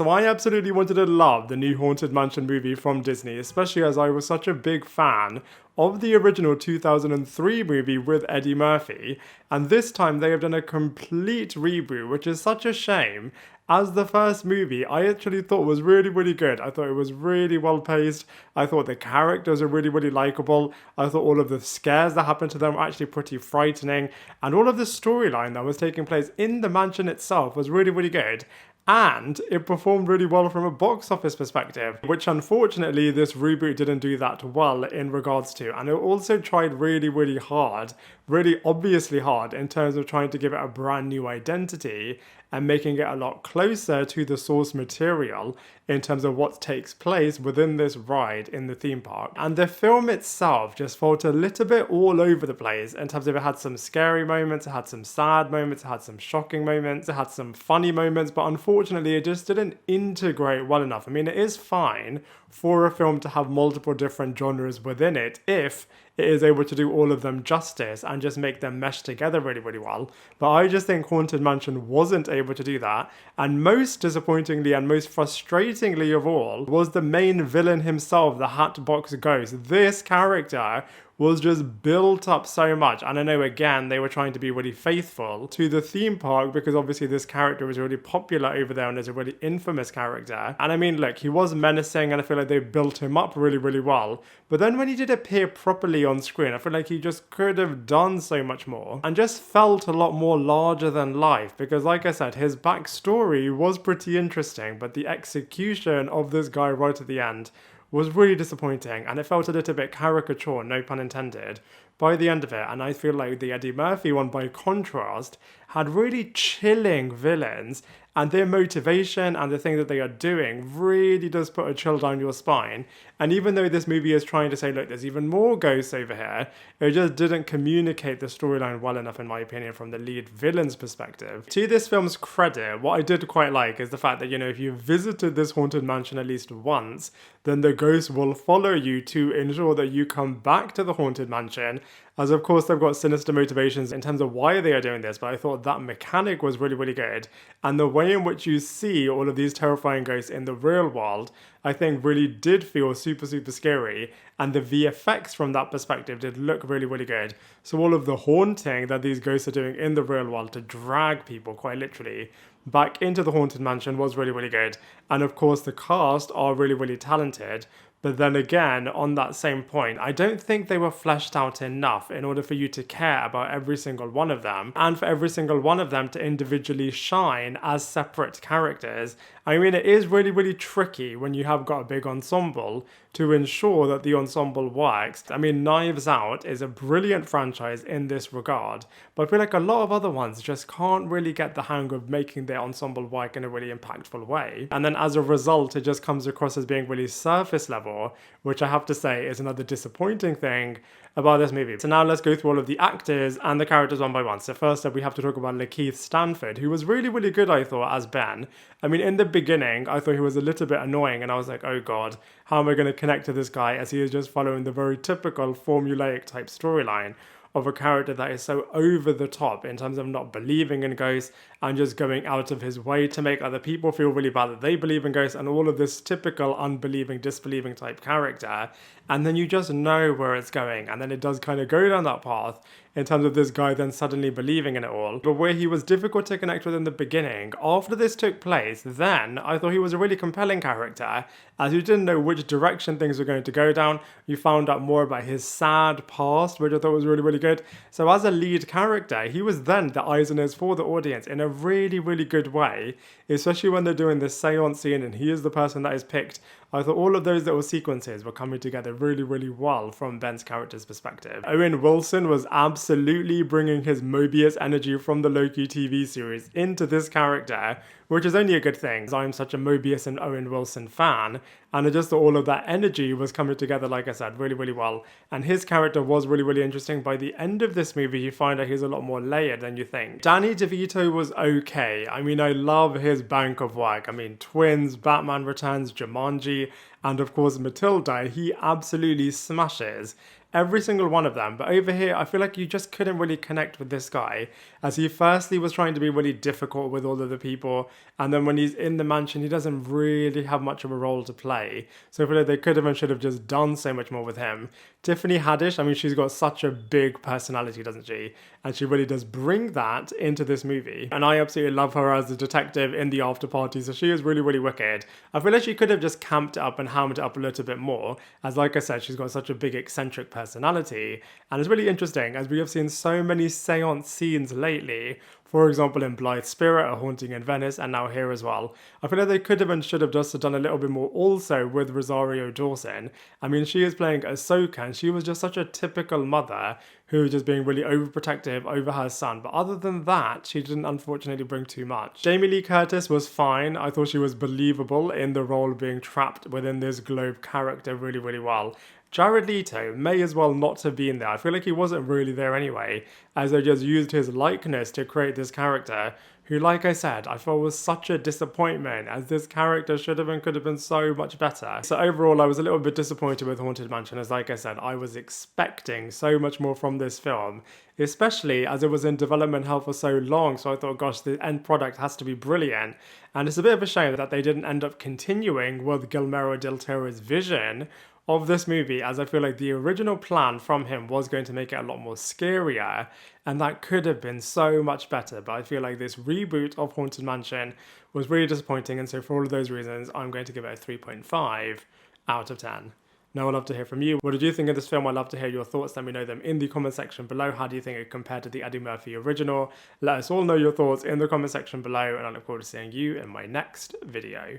So I absolutely wanted to love the new Haunted Mansion movie from Disney, especially as I was such a big fan of the original 2003 movie with Eddie Murphy, and this time they have done a complete reboot, which is such a shame. As the first movie, I actually thought was really, really good. I thought it was really well paced. I thought the characters are really, really likable. I thought all of the scares that happened to them were actually pretty frightening. And all of the storyline that was taking place in the mansion itself was really, really good. And it performed really well from a box office perspective, which unfortunately this reboot didn't do that well in regards to. And it also tried really, really hard, really obviously hard in terms of trying to give it a brand new identity and making it a lot closer to the source material in terms of what takes place within this ride in the theme park. And the film itself just felt a little bit all over the place in terms of it had some scary moments, it had some sad moments, it had some shocking moments, it had some funny moments, but unfortunately it just didn't integrate well enough. I mean, it is fine for a film to have multiple different genres within it if it is able to do all of them justice and just make them mesh together really, really well. But I just think Haunted Mansion wasn't able to do that. And most disappointingly and most frustratingly of all was the main villain himself, the Hatbox Ghost. This character was just built up so much. And I know, again, they were trying to be really faithful to the theme park because obviously this character was really popular over there and is a really infamous character. And I mean, look, he was menacing and I feel like they built him up really, really well. But then when he did appear properly on screen, I feel like he just could have done so much more and just felt a lot more larger than life because, like I said, his backstory was pretty interesting, but the execution of this guy right at the end was really disappointing, and it felt a little bit caricature, no pun intended, by the end of it. And I feel like the Eddie Murphy one, by contrast, had really chilling villains, and their motivation and the thing that they are doing really does put a chill down your spine. And even though this movie is trying to say, look, there's even more ghosts over here, it just didn't communicate the storyline well enough, in my opinion, from the lead villain's perspective. To this film's credit, what I did quite like is the fact that, you know, if you visited this haunted mansion at least once, then the ghost will follow you to ensure that you come back to the haunted mansion. As of course they've got sinister motivations in terms of why they are doing this, but I thought that mechanic was really, really good. And the way in which you see all of these terrifying ghosts in the real world, I think really did feel super, super scary. And the VFX from that perspective did look really, really good. So all of the haunting that these ghosts are doing in the real world to drag people, quite literally, back into the haunted mansion was really, really good. And of course the cast are really, really talented. But then again, on that same point, I don't think they were fleshed out enough in order for you to care about every single one of them and for every single one of them to individually shine as separate characters. I mean, it is really, really tricky when you have got a big ensemble to ensure that the ensemble works. I mean, Knives Out is a brilliant franchise in this regard, but I feel like a lot of other ones just can't really get the hang of making their ensemble work in a really impactful way. And then as a result, it just comes across as being really surface level, which I have to say is another disappointing thing about this movie. So now let's go through all of the actors and the characters one by one. So first up, we have to talk about Lakeith Stanfield, who was really, really good, I thought, as Ben. I mean, in the beginning, I thought he was a little bit annoying, and I was like, oh god, how am I going to connect to this guy, as he is just following the very typical formulaic type storyline of a character that is so over the top in terms of not believing in ghosts and just going out of his way to make other people feel really bad that they believe in ghosts and all of this typical unbelieving, disbelieving type character. And then you just know where it's going, and then it does kind of go down that path in terms of this guy then suddenly believing in it all. But where he was difficult to connect with in the beginning, after this took place, then I thought he was a really compelling character, as you didn't know which direction things were going to go down. You found out more about his sad past, which I thought was really, really good. So as a lead character, he was then the eyes and ears for the audience in a really, really good way, especially when they're doing this seance scene and he is the person that is picked. I thought all of those little sequences were coming together really, really well from Ben's character's perspective. Owen Wilson was absolutely bringing his Mobius energy from the Loki TV series into this character, which is only a good thing, as I'm such a Mobius and Owen Wilson fan, and I just thought all of that energy was coming together, like I said, really, really well. And his character was really, really interesting. By the end of this movie, you find out he's a lot more layered than you think. Danny DeVito was okay. I mean, I love his bank of work. I mean, Twins, Batman Returns, Jumanji, and of course Matilda, he absolutely smashes. every single one of them. But over here, I feel like you just couldn't really connect with this guy, as he firstly was trying to be really difficult with all of the people, and then when he's in the mansion, he doesn't really have much of a role to play. So I feel like they could have and should have just done so much more with him. Tiffany Haddish, I mean, she's got such a big personality, doesn't she? And she really does bring that into this movie. And I absolutely love her as a detective in the after party, so she is really, really wicked. I feel like she could have just camped it up and hammered it up a little bit more, as like I said, she's got such a big eccentric personality. And it's really interesting, as we have seen so many seance scenes lately, for example in Blythe Spirit, A Haunting in Venice, and now here as well. I feel like they could have and should have just done a little bit more also with Rosario Dawson. I mean, she is playing Ahsoka, and she was just such a typical mother who was just being really overprotective over her son. But other than that, she didn't unfortunately bring too much. Jamie Lee Curtis was fine. I thought she was believable in the role of being trapped within this globe character really, really well. Jared Leto may as well not have been there. I feel like he wasn't really there anyway, as they just used his likeness to create this character who, like I said, I felt was such a disappointment, as this character should have and could have been so much better. So overall, I was a little bit disappointed with Haunted Mansion, as like I said, I was expecting so much more from this film, especially as it was in development hell for so long, so I thought, gosh, the end product has to be brilliant. And it's a bit of a shame that they didn't end up continuing with Guillermo del Toro's vision of this movie, as I feel like the original plan from him was going to make it a lot more scarier, and that could have been so much better. But I feel like this reboot of Haunted Mansion was really disappointing, and so for all of those reasons, I'm going to give it a 3.5 out of 10. Now I'd love to hear from you. What did you think of this film? I'd love to hear your thoughts. Let me know them in the comment section below. How do you think it compared to the Eddie Murphy original? Let us all know your thoughts in the comment section below, and I look forward to seeing you in my next video.